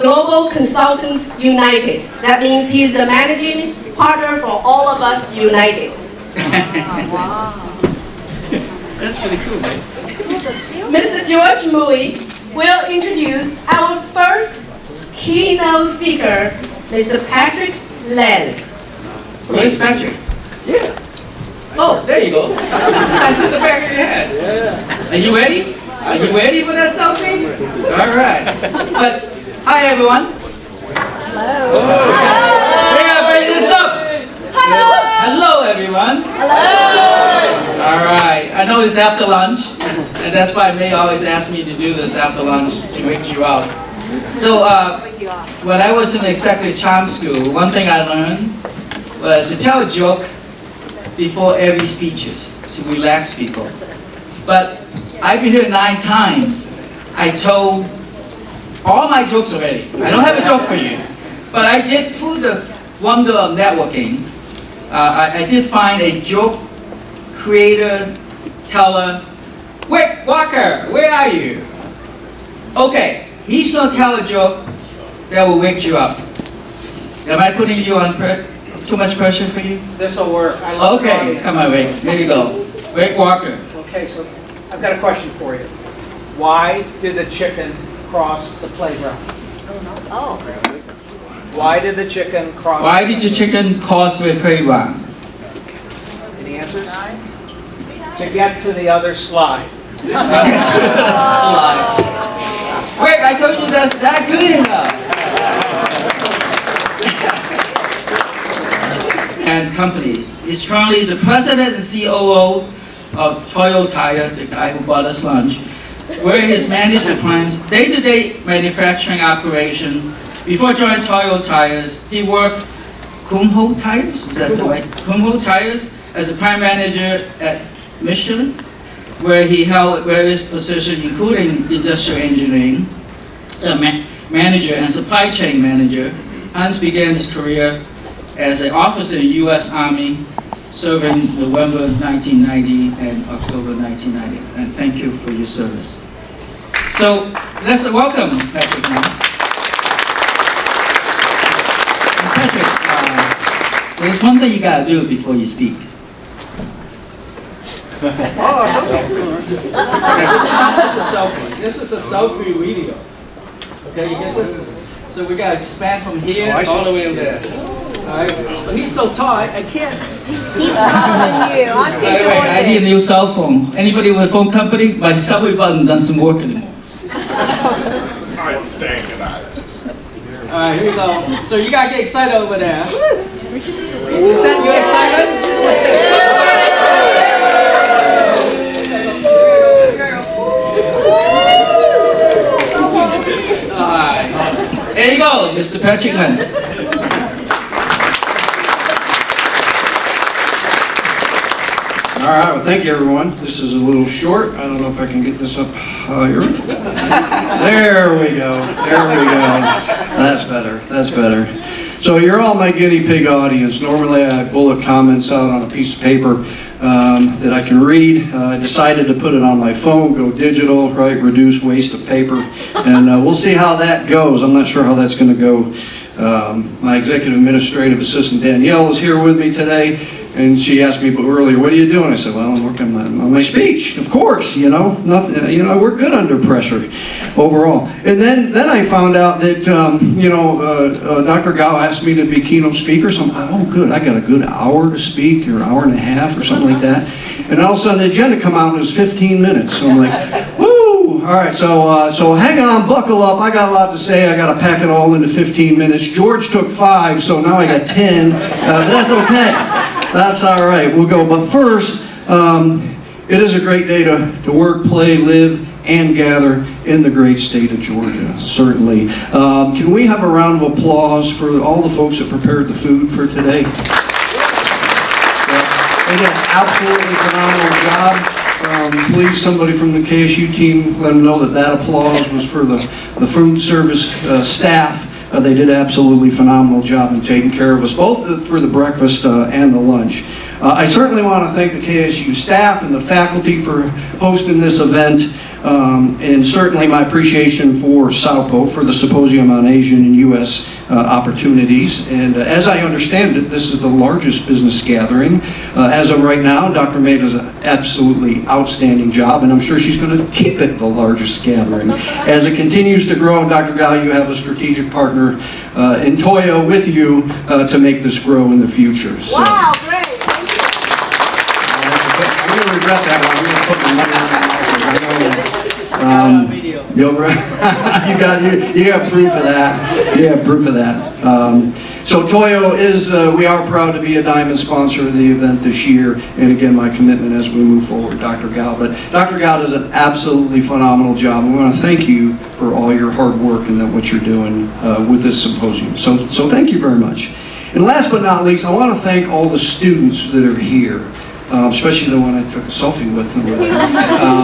Global Consultants United. That means he's the managing partner for all of us united. Wow. That's pretty cool, man. Mr. George Mui will introduce our first keynote speaker, Mr. Patrick Lenz. Where's Patrick? Yeah. Oh, there you go. That's in the back of your head. Yeah. Are you ready? Are you ready for that selfie? All right. But hi, everyone. Hello. Oh, we gotta bring this up. Hello. Hello, everyone. Hello. All right. I know it's after lunch, and that's why May always ask me to do this after lunch to wake you up. So, when I was in executive charm school, one thing I learned was to tell a joke before every speeches to relax people. But I've been here 9 times. I told all my jokes already. I don't have a joke for you. But I did, through the wonder of networking, I did find a joke creator, teller. Rick Walker, where are you? Okay, he's going to tell a joke that will wake you up. Am I putting you on too much pressure for you? This will work. I love the Okay, audience. come on, Rick. Here you go. Rick Walker. Okay, so I've got a question for you. Why did the chicken cross the playground? Oh. Why did the chicken cross? Why did your chicken cross the playground? Any answers? To get to the other slide. Rick, I told you that's not good enough. And companies. He's currently the president and COO of Toyo Tire, the guy who bought us lunch, where he's managed the plant's day-to-day manufacturing operation. Before joining Toyo Tires, he worked Kumho Tires, is that the right? Kumho Tires as a plant manager at Michelin, where he held various positions including industrial engineering, manager and supply chain manager. Hans began his career as an officer in the U.S. Army, serving November 1990 and October 1990. And thank you for your service. So let's welcome Patrick now. And Patrick, there's one thing you gotta do before you speak. This is a selfie video. Okay, you get this? So we gotta expand from here all the way over there. Alright. But he's so tall, I can't. He's following you. By the way, I need a new cell phone. Anybody with a phone company? My selfie button doesn't work anymore. Alright, here we go. So you gotta get excited over there. Is that you excited? Alright. There you go, Mr. Patrick Lenz. All right, well, thank you, everyone. This is a little short. I don't know if I can get this up higher. There we go. There we go. That's better. That's better. So you're all my guinea pig audience. Normally I bullet comments out on a piece of paper that I can read. I decided to put it on my phone, go digital, right, reduce waste of paper, and we'll see how that goes. I'm not sure how that's going to go. My executive administrative assistant Danielle is here with me today. And she asked me earlier, what are you doing? I said, well, I'm working on my speech, of course, you know. Nothing, you know, we're good under pressure overall. And then I found out that, Dr. Gao asked me to be keynote speaker. So I'm like, oh, good, I got a good hour to speak, or hour and a half, or something like that. And all of a sudden, the agenda come out, and it was 15 minutes. So I'm like, woo! All right, so hang on, buckle up. I got a lot to say. I got to pack it all into 15 minutes. George took 5, so now I got 10. But that's okay. That's all right, we'll go. But first, it is a great day to work, play, live, and gather in the great state of Georgia, certainly. Can we have a round of applause for all the folks that prepared the food for today? They did an absolutely phenomenal job. Please, somebody from the KSU team, let them know that applause was for the food service staff. They did an absolutely phenomenal job in taking care of us, both for the breakfast and the lunch. I certainly want to thank the KSU staff and the faculty for hosting this event. And certainly my appreciation for SAUPO, for the Symposium on Asian and U.S. Opportunities. And as I understand it, this is the largest business gathering. As of right now, Dr. May does an absolutely outstanding job, and I'm sure she's going to keep it the largest gathering. As it continues to grow, Dr. Gal, you have a strategic partner in Toyo with you to make this grow in the future. So, Wow, great. Thank you. I'm going to regret that one. I'm going to put my money on that. You got proof of that. You have proof of that. So Toyo is, we are proud to be a diamond sponsor of the event this year. And again, my commitment as we move forward, Dr. Gal. But Dr. Gal does an absolutely phenomenal job. We want to thank you for all your hard work and what you're doing with this symposium. So thank you very much. And last but not least, I want to thank all the students that are here. Especially the one I took a selfie with.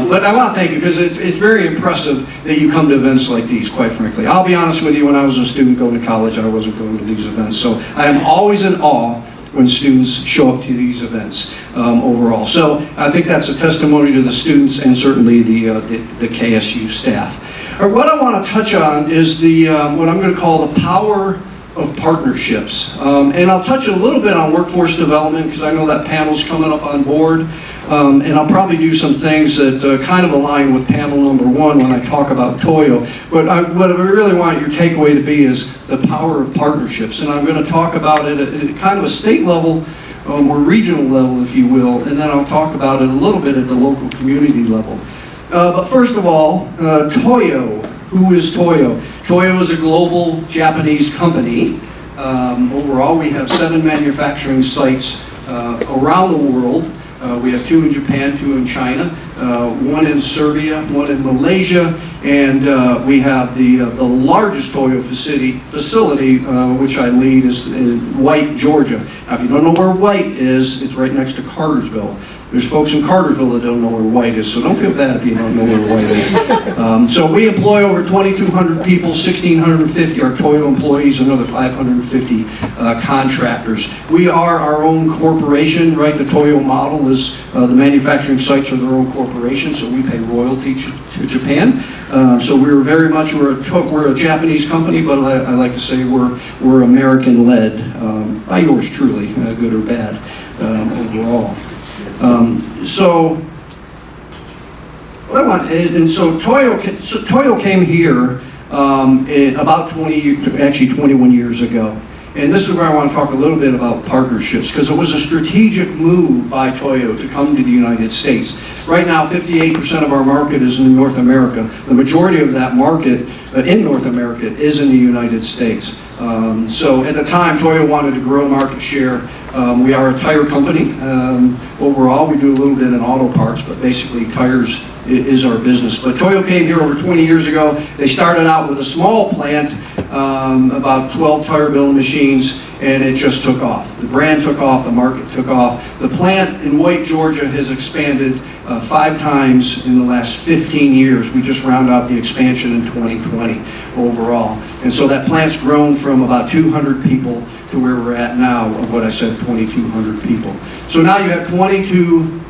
But I want to thank you because it's very impressive that you come to events like these, quite frankly. I'll be honest with you, when I was a student going to college, I wasn't going to these events. So I am always in awe when students show up to these events overall. So I think that's a testimony to the students and certainly the KSU staff. What I want to touch on is what I'm going to call the power of partnerships. And I'll touch a little bit on workforce development because I know that panel's coming up on board. And I'll probably do some things that kind of align with panel number one when I talk about Toyo. But what I really want your takeaway to be is the power of partnerships. And I'm going to talk about it at kind of a state level or regional level, if you will. And then I'll talk about it a little bit at the local community level. But first of all, Toyo. Who is Toyo? Toyo is a global Japanese company. Overall, we have 7 manufacturing sites around the world. We have 2 in Japan, 2 in China, 1 in Serbia, 1 in Malaysia, and we have the largest Toyo facility, which I lead, is in White, Georgia. Now, if you don't know where White is, it's right next to Cartersville. There's folks in Cartersville that don't know where White is, so don't feel bad if you don't know where White is. So we employ over 2,200 people, 1,650 are Toyo employees, another 550 contractors. We are our own corporation, right? The Toyo model is the manufacturing sites are their own corporation, so we pay royalty to Japan. So we're very much, we're a Japanese company, but I like to say we're American-led, by yours truly, good or bad, overall. So what I want, and so Toyo came here about 21 years ago. And this is where I want to talk a little bit about partnerships, because it was a strategic move by Toyo to come to the United States. Right now, 58% of our market is in North America. The majority of that market in North America is in the United States. So at the time, Toyo wanted to grow market share. We are a tire company. Overall, we do a little bit in auto parts, but basically tires is our business. But Toyo came here over 20 years ago. They started out with a small plant, about 12 tire building machines, and it just took off. The brand took off, the market took off. The plant in White, Georgia has expanded 5 times in the last 15 years. We just round out the expansion in 2020 overall. And so that plant's grown from about 200 people to where we're at now, of what I said, 2,200 people. So now you have 22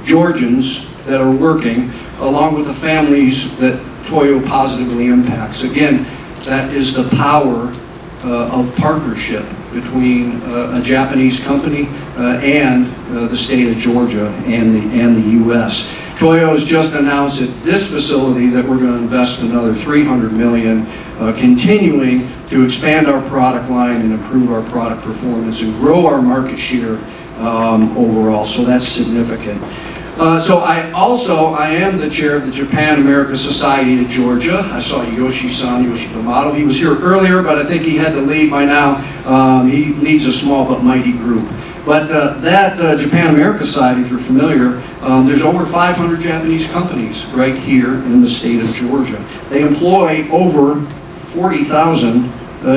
Georgians that are working, along with the families that Toyo positively impacts. Again, that is the power of partnership between a Japanese company and the state of Georgia and the U.S. Toyo has just announced at this facility that we're going to invest another $300 million, continuing to expand our product line and improve our product performance and grow our market share overall. So that's significant. So I am the chair of the Japan-America Society of Georgia. I saw Yoshi-san, Yoshi-Tomato. He was here earlier, but I think he had to leave by now. He leads a small but mighty group. But that Japan-America Society, if you're familiar, there's over 500 Japanese companies right here in the state of Georgia. They employ over 40,000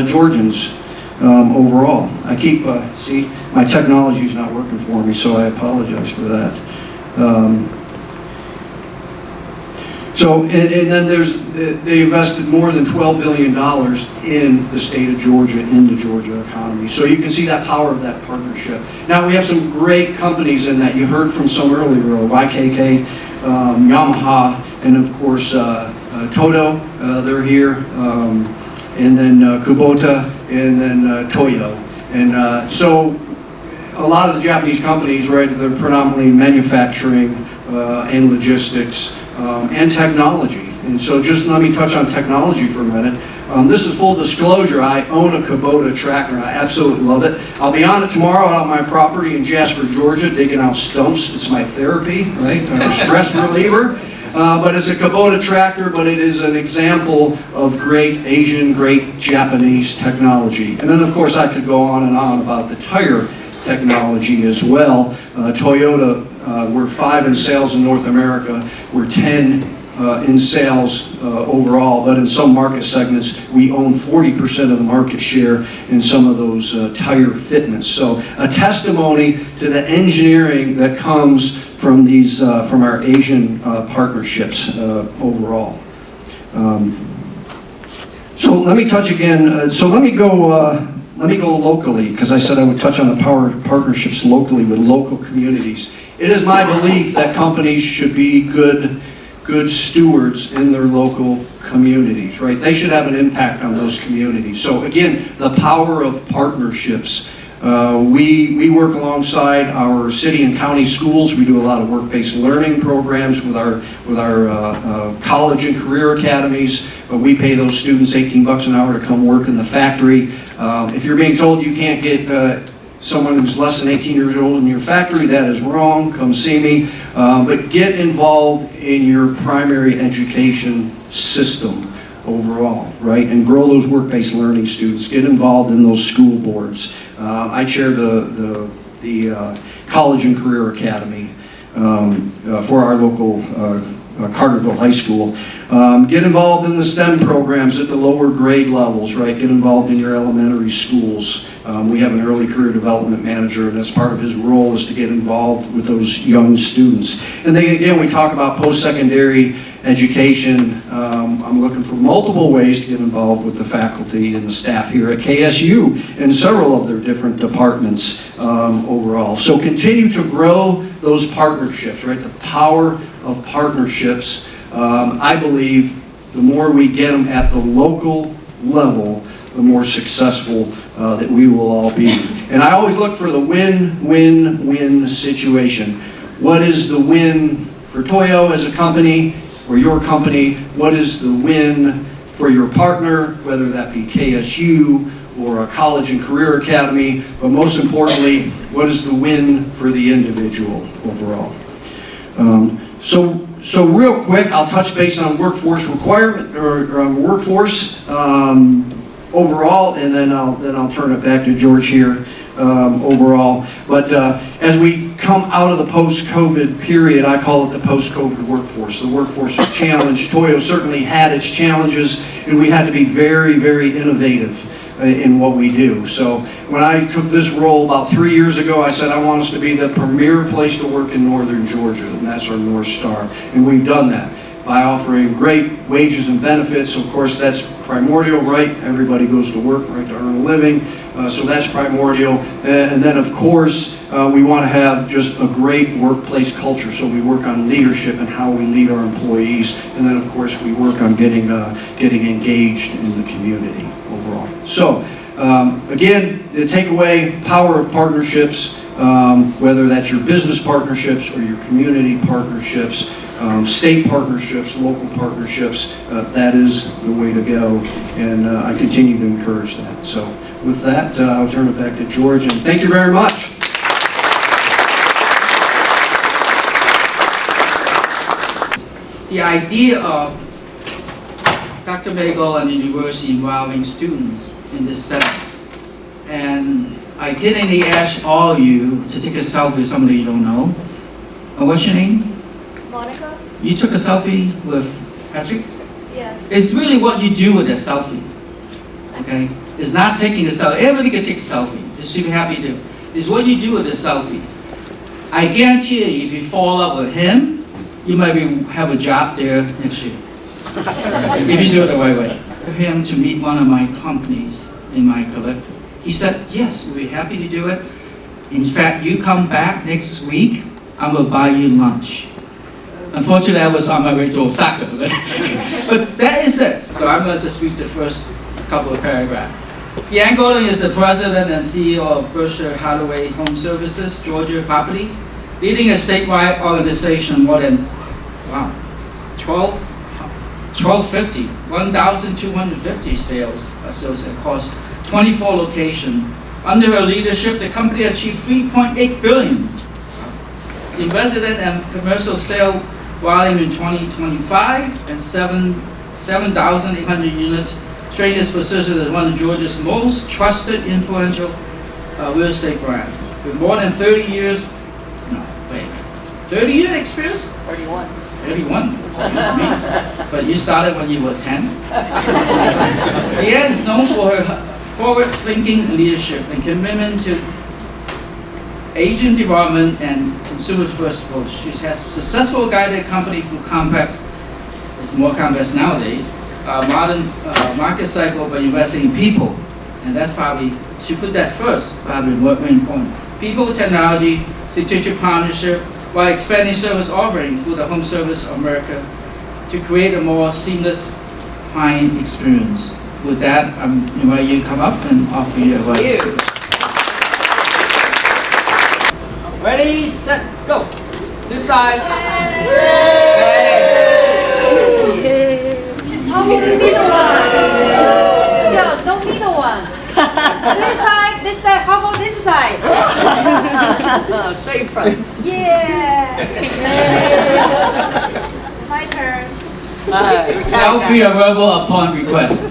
Georgians overall. I keep, see, my technology is not working for me, so I apologize for that. And then they invested more than $12 billion in the state of Georgia, in the Georgia economy. So you can see that power of that partnership. Now we have some great companies in that. You heard from some earlier, YKK, Yamaha, and of course Toyo, they're here, and then Kubota, and then Toyo. And so a lot of the Japanese companies, right, they're predominantly manufacturing and logistics and technology. And so just let me touch on technology for a minute. This is full disclosure. I own a Kubota tractor. I absolutely love it. I'll be on it tomorrow out on my property in Jasper, Georgia, digging out stumps. It's my therapy, right? Stress reliever. But it's a Kubota tractor, but it is an example of great Asian, great Japanese technology. And then, of course, I could go on and on about the tire technology as well. Toyota, we're 5 in sales in North America. We're 10 in sales overall, but in some market segments, we own 40% of the market share in some of those tire fitments. So a testimony to the engineering that comes from these, from our Asian partnerships overall. So let me touch again. So let me go locally, because I said I would touch on the power of partnerships locally with local communities. It is my belief that companies should be good stewards in their local communities, right? They should have an impact on those communities. So again, the power of partnerships. We work alongside our city and county schools. We do a lot of work-based learning programs with our college and career academies. We pay those students $18 an hour to come work in the factory. If you're being told you can't get someone who's less than 18 years old in your factory, that is wrong. Come see me. But get involved in your primary education system overall, right? And grow those work-based learning students. Get involved in those school boards. I chair the College and Career Academy for our local Carterville High School. Get involved in the STEM programs at the lower grade levels, right? Get involved in your elementary schools. We have an early career development manager, and that's part of his role is to get involved with those young students. And then again, we talk about post-secondary education. I'm looking for multiple ways to get involved with the faculty and the staff here at KSU and several of their different departments overall. So continue to grow those partnerships, right? The power of partnerships. I believe the more we get them at the local level, the more successful that we will all be. And I always look for the win-win-win situation. What is the win for Toyo as a company or your company? What is the win for your partner, whether that be KSU or a college and career academy? But most importantly, what is the win for the individual overall? So real quick, I'll touch base on workforce requirement or workforce overall, and then I'll turn it back to George here overall. But as we come out of the post-COVID period, I call it the post-COVID workforce. The workforce is challenged. Toyo certainly had its challenges, and we had to be very, very innovative in what we do. So when I took this role about 3 years ago, I said I want us to be the premier place to work in northern Georgia, and that's our North Star. And we've done that by offering great wages and benefits. Of course, that's primordial, right? Everybody goes to work, right, to earn a living. So that's primordial. And then, of course, we want to have just a great workplace culture. So we work on leadership and how we lead our employees. And then, of course, we work on getting engaged in the community overall. So, again, the takeaway, power of partnerships, whether that's your business partnerships or your community partnerships, state partnerships, local partnerships, that is the way to go, and I continue to encourage that. So with that, I'll turn it back to George, and thank you very much. The idea of Dr. Bagel and the university involving students in this setting, and I didn't ask all of you to take a selfie with somebody you don't know. What's your name? Monica? You took a selfie with Patrick? Yes. It's really what you do with a selfie. Okay? It's not taking a selfie. Everybody can take a selfie. Just should be happy to. It's what you do with a selfie. I guarantee you, if you fall up with him, you might have a job there next year. If you do it the right way. For him to meet one of my companies in my collective. He said, yes, we'll be happy to do it. In fact, you come back next week, I'm going to buy you lunch. Unfortunately, I was on my way to Osaka. But that is it. So I'm going to just read the first couple of paragraphs. DeAnn is the president and CEO of Berkshire Hathaway Home Services, Georgia Properties, leading a statewide organization more than, 1,250 sales associates across 24 locations. Under her leadership, the company achieved $3.8 billion in resident and commercial sale volume in 2025 and 7,800 units, trading its position as one of Georgia's most trusted, influential real estate brands. With more than 30 years 30-year experience? 31. 31, excuse me. But you started when you were 10. DeAnn is known for her forward-thinking leadership and commitment to agent development and consumer-first approach. She has successfully guided the company through complex, it's more complex nowadays, modern market cycle by investing in people. And that's probably, she put that first, probably very important. People, technology, strategic partnership, while expanding service offering through the Home Service of America to create a more seamless client experience. With that, I'm inviting you to come up and offer your advice. Ready, set, go. This side. How about the middle one? Yeah, the middle one. This side, how about this side? Straight front. Yeah. My turn. Selfie available upon request.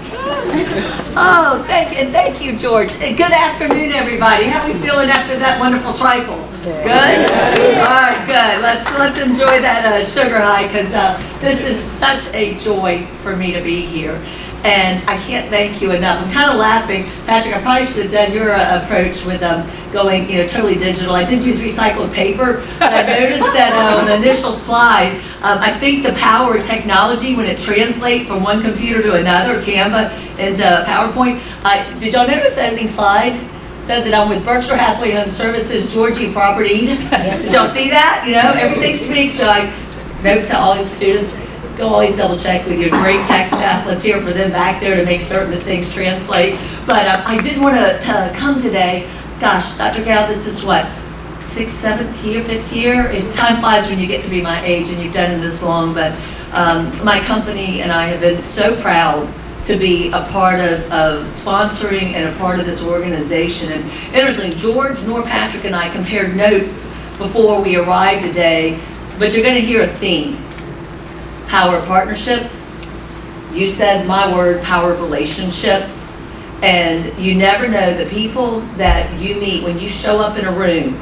Oh, thank you, George. And good afternoon, everybody. How are we feeling after that wonderful trifle? Good? All right, good. Let's enjoy that sugar high, because this is such a joy for me to be here. And I can't thank you enough. I'm kind of laughing. Patrick, I probably should have done your approach with going, totally digital. I did use recycled paper, but I noticed that on the initial slide, I think the power of technology, when it translates from one computer to another, Canva into PowerPoint, did y'all notice the opening slide? Said that I'm with Berkshire Hathaway Home Services, Georgia Property. Did y'all see that? Everything speaks. So I note to all the students, go always double check with your great tech staff. Let's hear for them back there to make certain that things translate. But I did want to come today. Gosh, Dr. Gal, this is what, 6th, 7th year, 5th year? Time flies when you get to be my age and you've done it this long. But my company and I have been so proud to be a part of sponsoring and a part of this organization. And interestingly, George nor Patrick and I compared notes before we arrived today, but you're going to hear a theme. Power of partnerships. You said my word, power of relationships. And you never know the people that you meet when you show up in a room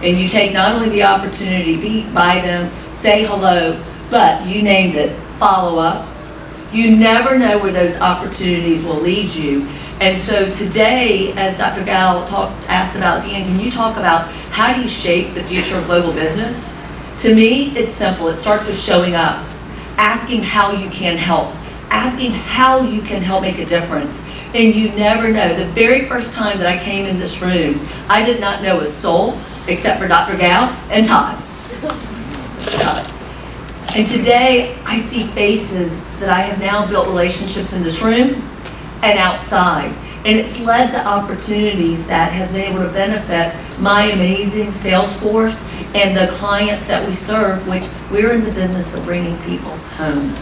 and you take not only the opportunity to be by them, say hello, but you named it, follow up. You never know where those opportunities will lead you. And so today, as Dr. Gal asked about, DeAnn, can you talk about how do you shape the future of global business? To me, it's simple. It starts with showing up, asking how you can help, asking how you can help make a difference. And you never know. The very first time that I came in this room, I did not know a soul except for Dr. Gal and Todd. And today, I see faces that I have now built relationships in this room and outside. And it's led to opportunities that has been able to benefit my amazing sales force and the clients that we serve, which we're in the business of bringing people home.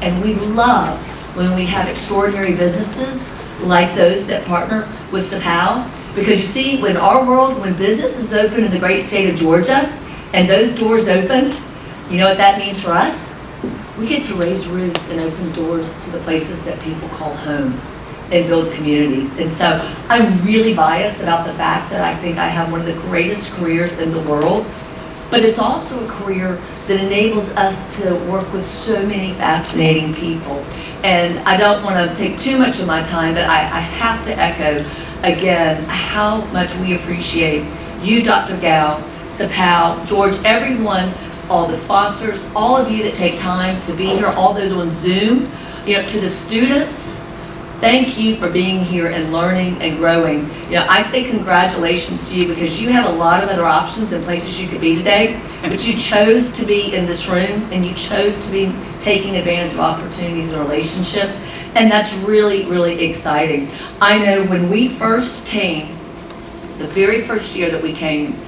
And we love when we have extraordinary businesses like those that partner with SAUPO, because you see, when our world, when business is open in the great state of Georgia, and those doors open, you know what that means for us? We get to raise roofs and open doors to the places that people call home and build communities. And so I'm really biased about the fact that I think I have one of the greatest careers in the world, but it's also a career that enables us to work with so many fascinating people. And I don't want to take too much of my time, but I have to echo again how much we appreciate you, Dr. Gal, SAUPO, George, everyone, all the sponsors, all of you that take time to be here, all those on Zoom, to the students, Thank you for being here and learning and growing. You know, I say congratulations to you because you had a lot of other options and places you could be today, but you chose to be in this room and you chose to be taking advantage of opportunities and relationships, and that's really, really exciting. I know when we first came, the very first year that we came,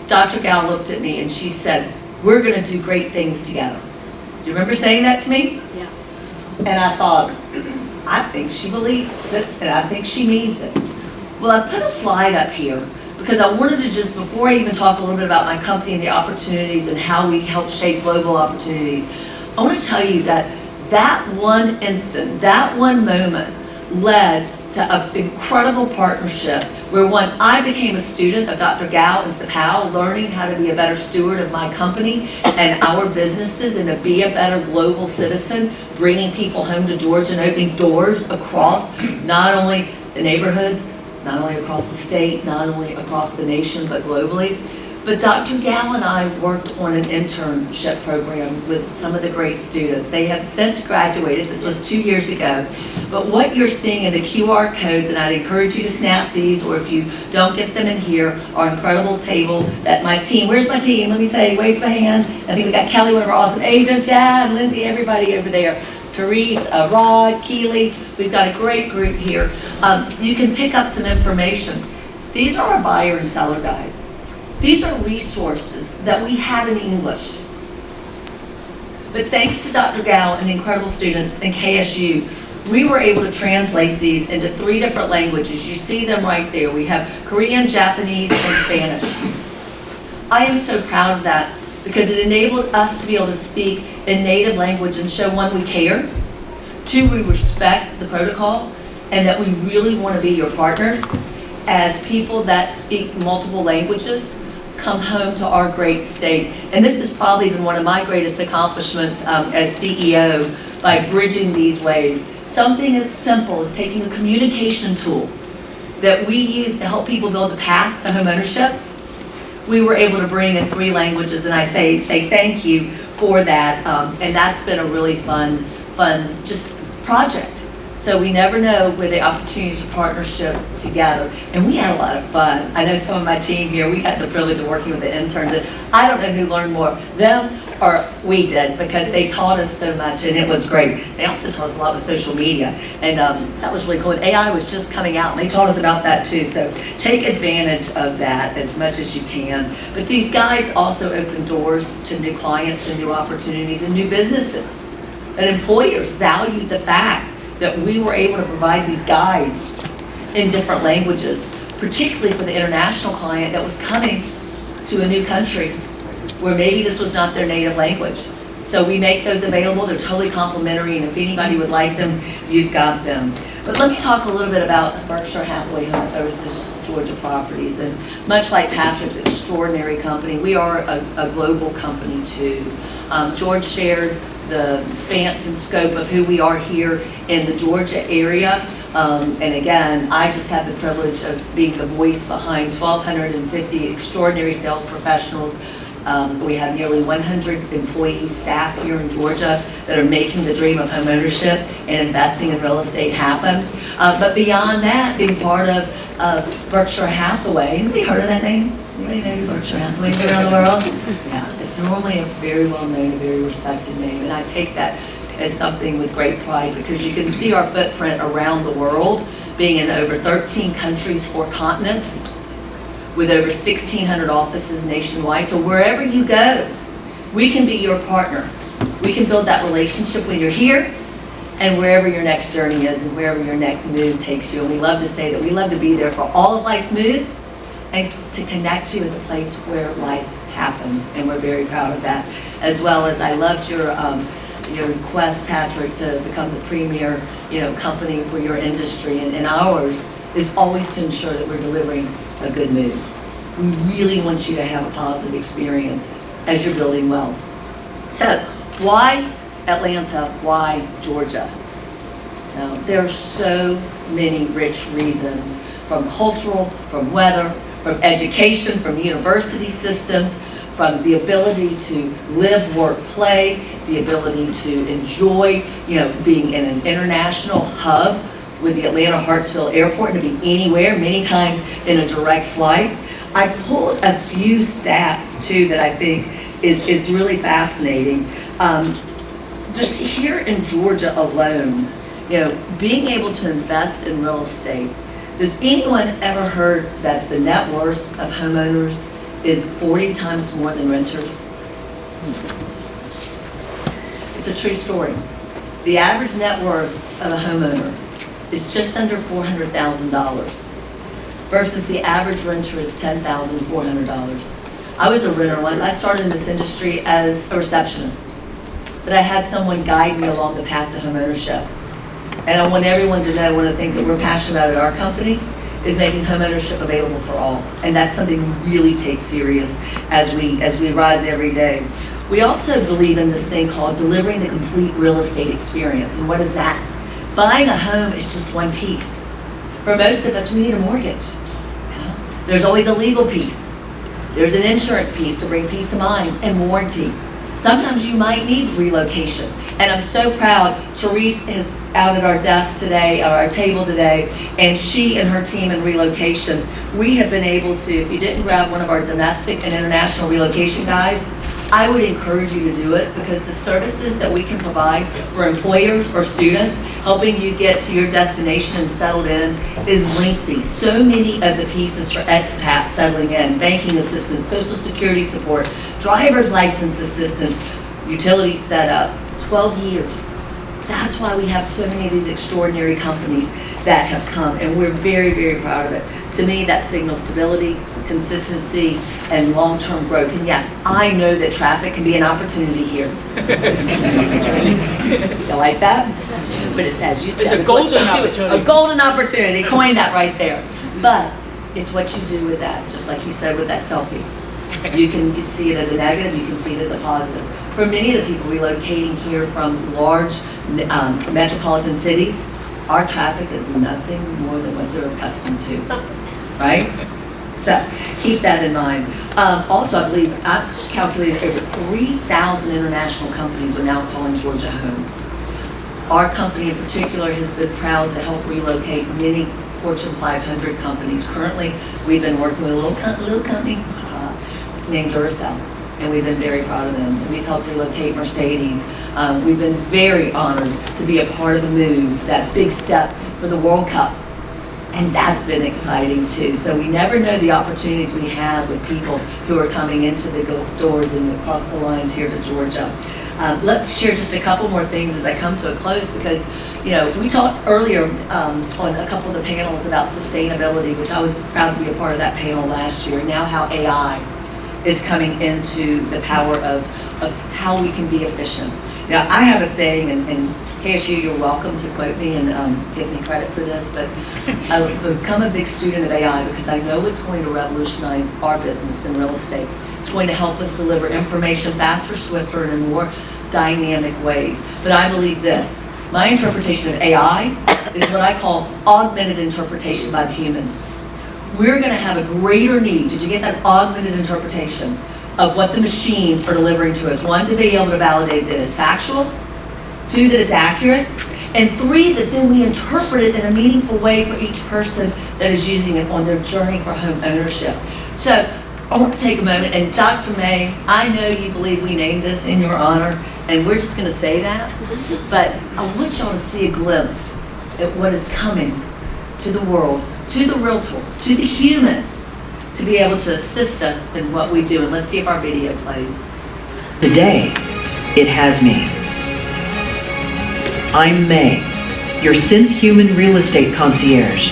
Dr. Gal looked at me and she said, "We're going to do great things together." Do you remember saying that to me? Yeah. And I thought, I think she believes it, and I think she means it. Well, I put a slide up here because I wanted to just, before I even talk a little bit about my company and the opportunities and how we help shape global opportunities, I want to tell you that that one instant, that one moment led to an incredible partnership where I became a student of Dr. Gao and SAUPO, learning how to be a better steward of my company and our businesses and to be a better global citizen, bringing people home to Georgia and opening doors across not only the neighborhoods, not only across the state, not only across the nation, but globally. But Dr. Gal and I worked on an internship program with some of the great students. They have since graduated. This was 2 years ago. But what you're seeing in the QR codes, and I'd encourage you to snap these, or if you don't get them in here, our incredible table that my team, where's my team? Let me say, wave my hand. I think we got Kelly, one of our awesome agents, and Lindsay, everybody over there. Therese, Rod, Keely, we've got a great group here. You can pick up some information. These are our buyer and seller guides. These are resources that we have in English. But thanks to Dr. Gao and the incredible students in KSU, we were able to translate these into 3 different languages. You see them right there. We have Korean, Japanese, and Spanish. I am so proud of that because it enabled us to be able to speak in native language and show, 1, we care, 2, we respect the protocol, and that we really want to be your partners as people that speak multiple languages come home to our great state. And this has probably been one of my greatest accomplishments as CEO, by bridging these ways. Something as simple as taking a communication tool that we use to help people build the path to homeownership, we were able to bring in 3 languages, and I say thank you for that. And that's been a really fun just project. So we never know where the opportunities for partnership together. And we had a lot of fun. I know some of my team here, we had the privilege of working with the interns, and I don't know who learned more, them or we did, because they taught us so much and it was great. They also taught us a lot with social media, and that was really cool. And AI was just coming out and they taught us about that too. So take advantage of that as much as you can. But these guides also open doors to new clients and new opportunities and new businesses. And employers valued the fact that we were able to provide these guides in different languages, particularly for the international client that was coming to a new country where maybe this was not their native language. So we make those available. They're totally complimentary, and if anybody would like them, you've got them. But let me talk a little bit about Berkshire Hathaway Home Services Georgia Properties. And much like Patrick's extraordinary company, we are a global company too. George shared the span and scope of who we are here in the Georgia area. And again, I just have the privilege of being the voice behind 1,250 extraordinary sales professionals. We have nearly 100 employees, staff here in Georgia that are making the dream of homeownership and investing in real estate happen. But beyond that, being part of Berkshire Hathaway. Anybody heard of that name? Anybody know who Berkshire Hathaway is around the world? Yeah, it's normally a very well-known, a very respected name, and I take that as something with great pride because you can see our footprint around the world, being in over 13 countries, 4 continents, with over 1,600 offices nationwide. So wherever you go, we can be your partner. We can build that relationship when you're here and wherever your next journey is and wherever your next move takes you. And we love to say that we love to be there for all of life's moves and to connect you with a place where life happens. And we're very proud of that. As well as I loved your request, Patrick, to become the premier company for your industry. And ours is always to ensure that we're delivering a good move. We really want you to have a positive experience as you're building wealth. So why Atlanta? Why Georgia? Now, there are so many rich reasons, from cultural, from weather, from education, from university systems, from the ability to live, work, play, the ability to enjoy, being in an international hub with the Atlanta Hartsfield Airport and to be anywhere, many times in a direct flight. I pulled a few stats too that I think is really fascinating. Just here in Georgia alone, being able to invest in real estate. Does anyone ever heard that the net worth of homeowners is 40 times more than renters? It's a true story. The average net worth of a homeowner is just under $400,000 versus the average renter is $10,400. I was a renter once. I started in this industry as a receptionist, but I had someone guide me along the path to homeownership. And I want everyone to know one of the things that we're passionate about at our company is making homeownership available for all. And that's something we really take serious as we rise every day. We also believe in this thing called delivering the complete real estate experience. And what is that? Buying a home is just one piece. For most of us, we need a mortgage. There's always a legal piece. There's an insurance piece to bring peace of mind and warranty. Sometimes you might need relocation. And I'm so proud, Therese is out at our desk today, or our table today, and she and her team in relocation, we have been able to, if you didn't grab one of our domestic and international relocation guides, I would encourage you to do it because the services that we can provide for employers or students, helping you get to your destination and settled in, is lengthy. So many of the pieces for expats settling in, banking assistance, social security support, driver's license assistance, utility setup, 12 years. That's why we have so many of these extraordinary companies that have come, and we're very, very proud of it. To me, that signals stability, consistency, and long-term growth. And yes, I know that traffic can be an opportunity here. You like that? But it's as you said, It's a golden opportunity. A golden opportunity, coin that right there. But it's what you do with that, just like you said with that selfie. You see it as a negative, you can see it as a positive. For many of the people relocating here from large metropolitan cities, our traffic is nothing more than what they're accustomed to, right? So keep that in mind. Also, I believe I've calculated over 3,000 international companies are now calling Georgia home. Our company in particular has been proud to help relocate many Fortune 500 companies. Currently, we've been working with a little company named Duracell, and we've been very proud of them. And we've helped relocate Mercedes. We've been very honored to be a part of the move, that big step for the World Cup. And that's been exciting too. So we never know the opportunities we have with people who are coming into the doors and across the lines here to Georgia. Let me share just a couple more things as I come to a close because, we talked earlier on a couple of the panels about sustainability, which I was proud to be a part of that panel last year. Now how AI is coming into the power of how we can be efficient. I have a saying, and KSU, you're welcome to quote me and give me credit for this, but I've become a big student of AI because I know it's going to revolutionize our business in real estate. It's going to help us deliver information faster, swifter, and in more dynamic ways. But I believe this. My interpretation of AI is what I call augmented interpretation by the human. We're going to have a greater need, did you get that augmented interpretation of what the machines are delivering to us? One, to be able to validate that it's factual. Two, that it's accurate. And three, that then we interpret it in a meaningful way for each person that is using it on their journey for home ownership. So I want to take a moment, and Dr. May, I know you believe we named this in your honor, and we're just going to say that, but I want y'all to see a glimpse at what is coming to the world, to the realtor, to the human, to be able to assist us in what we do. And let's see if our video plays. Today, it has me. I'm May, your synth human real estate concierge.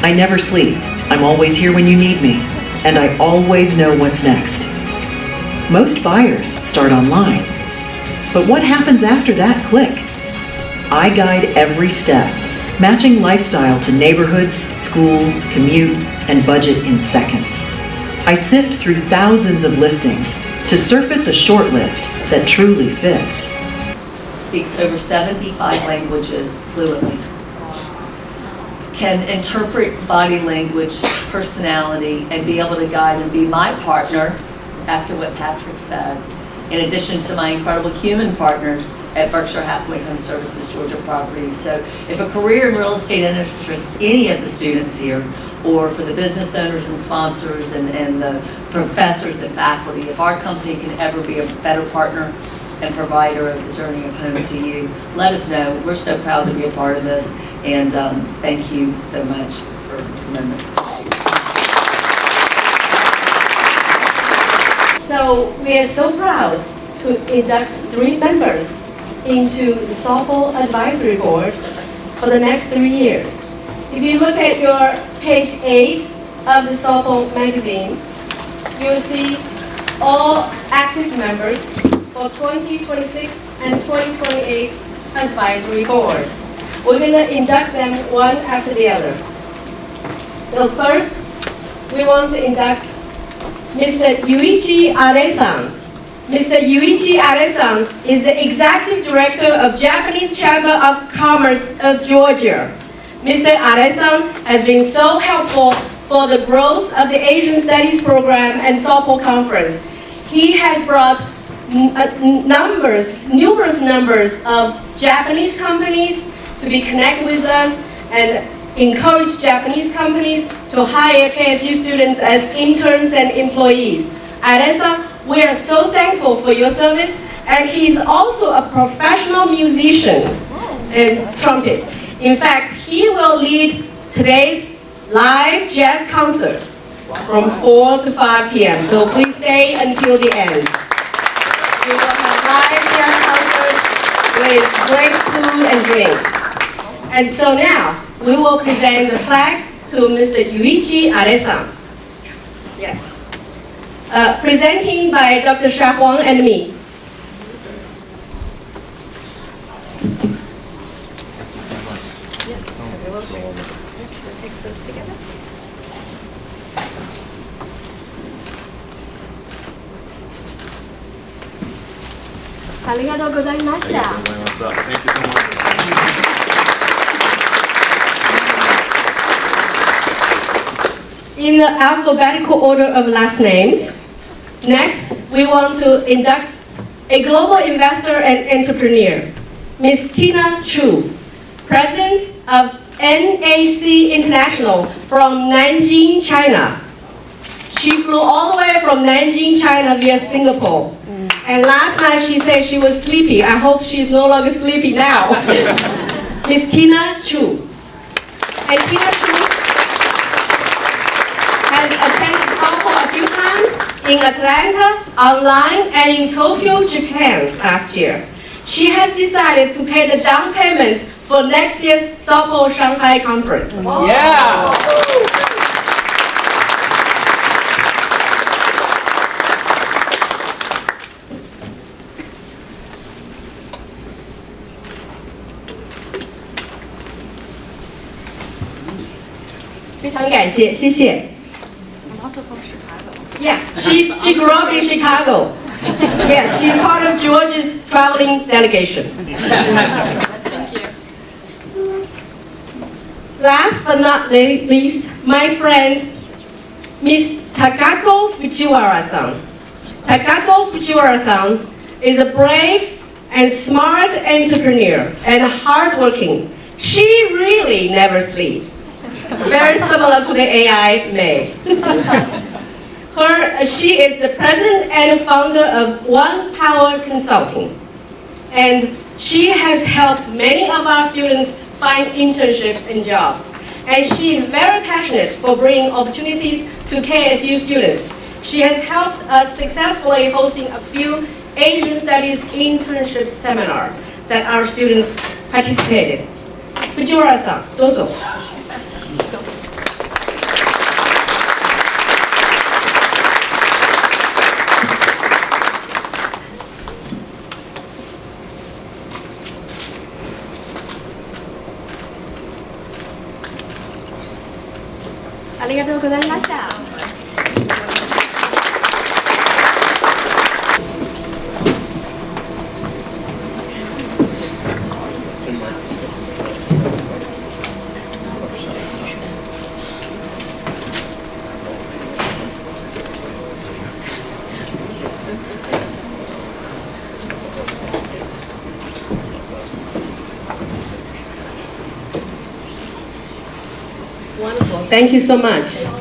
I never sleep. I'm always here when you need me, and I always know what's next. Most buyers start online, but what happens after that click? I guide every step, matching lifestyle to neighborhoods, schools, commute, and budget in seconds. I sift through thousands of listings to surface a short list that truly fits. Speaks over 75 languages fluently. Can interpret body language, personality, and be able to guide and be my partner, after what Patrick said, in addition to my incredible human partners at Berkshire Hathaway Home Services, Georgia Properties. So if a career in real estate interests any of the students here, or for the business owners and sponsors and the professors and faculty, if our company can ever be a better partner and provider of the journey of home to you, let us know. We're so proud to be a part of this, and thank you so much for the moment. So we are so proud to induct 3 members into the SAUPO Advisory Board for the next 3 years. If you look at your page 8 of the SAUPO magazine, you'll see all active members for 2026 and 2028 Advisory Board. We're going to induct them one after the other. So first, we want to induct Mr. Yuichi Are-san. Mr. Yuichi Are-san is the Executive Director of Japanese Chamber of Commerce of Georgia. Mr. Are-san has been so helpful for the growth of the Asian Studies Program and SAUPO Conference. He has brought numerous numbers of Japanese companies to be connected with us and encourage Japanese companies to hire KSU students as interns and employees. Are-san, we are so thankful for your service, and he's also a professional musician and trumpet. In fact, he will lead today's live jazz concert from 4 to 5 p.m. So please stay until the end. We will have live jazz concert with great food and drinks. And so now, we will present the plaque to Mr. Yuichi Are-san. Yes. Presenting by Dr. Sha Huang and me. Arigatou gozaimashita. Thank you so much. In the alphabetical order of last names, next we want to induct a global investor and entrepreneur, Ms. Tina Chu, President of NAC International from Nanjing, China. She flew all the way from Nanjing, China via Singapore. And last night she said she was sleepy. I hope she's no longer sleepy now. Ms. Tina Chu. And Tina Chu has attended SAUPO a few times in Atlanta, online, and in Tokyo, Japan last year. She has decided to pay the down payment for next year's SAUPO Shanghai conference. Yeah! 非常感谢，谢谢。Yeah, she grew up in Chicago. Yeah, she's part of Georgia's traveling delegation. Last but not least, my friend, Ms. Takako Fujiwara-san. Takako Fujiwara-san is a brave and smart entrepreneur and hardworking. She really never sleeps. Very similar to the AI May. She is the president and founder of One Power Consulting. And she has helped many of our students find internships and jobs. And she is very passionate for bringing opportunities to KSU students. She has helped us successfully hosting a few Asian Studies internship seminars that our students participated. Fujiwara-san, dozo. ありがとうございました。Thank you so much.